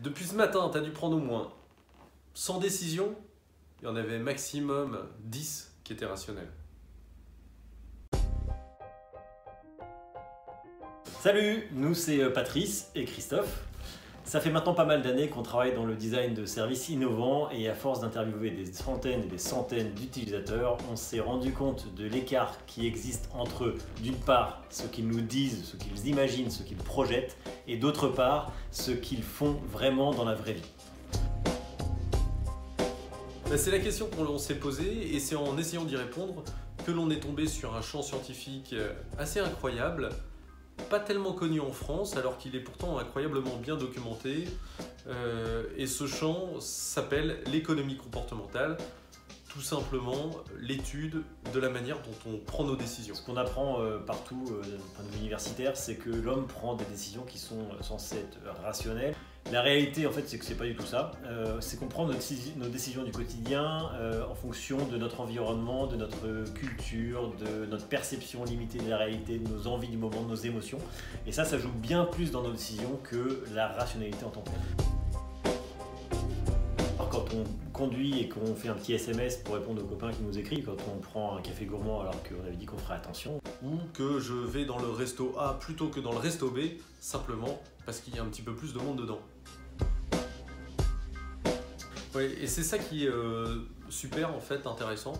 Depuis ce matin, tu as dû prendre au moins 100 décisions. Il y en avait maximum 10 qui étaient rationnelles. Salut, nous c'est Patrice et Christophe. Ça fait maintenant pas mal d'années qu'on travaille dans le design de services innovants et à force d'interviewer des centaines et des centaines d'utilisateurs, on s'est rendu compte de l'écart qui existe entre, d'une part, ce qu'ils nous disent, ce qu'ils imaginent, ce qu'ils projettent, et d'autre part, ce qu'ils font vraiment dans la vraie vie. C'est la question qu'on s'est posée et c'est en essayant d'y répondre que l'on est tombé sur un champ scientifique assez incroyable, pas tellement connu en France alors qu'il est pourtant incroyablement bien documenté. Et ce champ s'appelle l'économie comportementale, tout simplement l'étude de la manière dont on prend nos décisions. Ce qu'on apprend partout d'un point de vue universitaire, c'est que l'homme prend des décisions qui sont censées être rationnelles. La réalité, en fait, c'est que c'est pas du tout ça. C'est qu'on prend nos décisions du quotidien en fonction de notre environnement, de notre culture, de notre perception limitée de la réalité, de nos envies du moment, de nos émotions. Et ça joue bien plus dans nos décisions que la rationalité en tant que telle. Alors, quand on conduit et qu'on fait un petit SMS pour répondre aux copains qui nous écrivent, quand on prend un café gourmand alors qu'on avait dit qu'on ferait attention, ou que je vais dans le resto A plutôt que dans le resto B, simplement parce qu'il y a un petit peu plus de monde dedans. Oui, et c'est ça qui est super en fait, intéressant,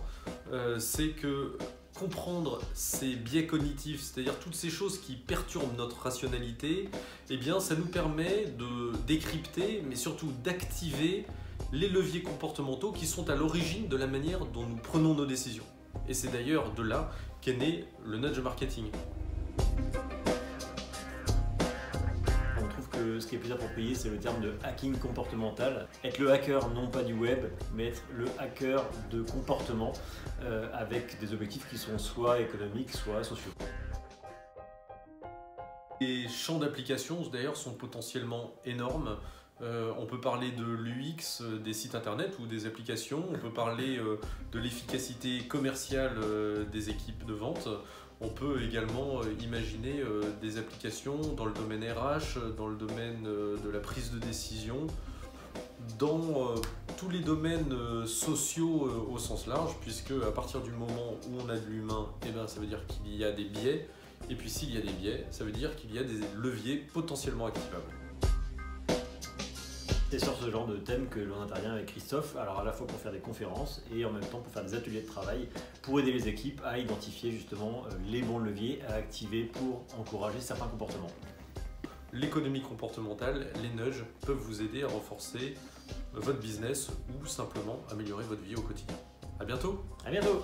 c'est que comprendre ces biais cognitifs, c'est-à-dire toutes ces choses qui perturbent notre rationalité, eh bien ça nous permet de décrypter, mais surtout d'activer les leviers comportementaux qui sont à l'origine de la manière dont nous prenons nos décisions. Et c'est d'ailleurs de là qu'est né le nudge marketing. On trouve que ce qui est plus approprié, c'est le terme de hacking comportemental. Être le hacker non pas du web, mais être le hacker de comportement avec des objectifs qui sont soit économiques, soit sociaux. Les champs d'application d'ailleurs sont potentiellement énormes. On peut parler de l'UX des sites internet ou des applications, on peut parler de l'efficacité commerciale des équipes de vente, on peut également imaginer des applications dans le domaine RH, dans le domaine de la prise de décision, dans tous les domaines sociaux au sens large, puisque à partir du moment où on a de l'humain, eh bien, ça veut dire qu'il y a des biais, et puis s'il y a des biais, ça veut dire qu'il y a des leviers potentiellement activables. C'est sur ce genre de thème que l'on intervient avec Christophe, alors à la fois pour faire des conférences et en même temps pour faire des ateliers de travail, pour aider les équipes à identifier justement les bons leviers à activer pour encourager certains comportements. L'économie comportementale, les nudges, peuvent vous aider à renforcer votre business ou simplement améliorer votre vie au quotidien. À bientôt! À bientôt!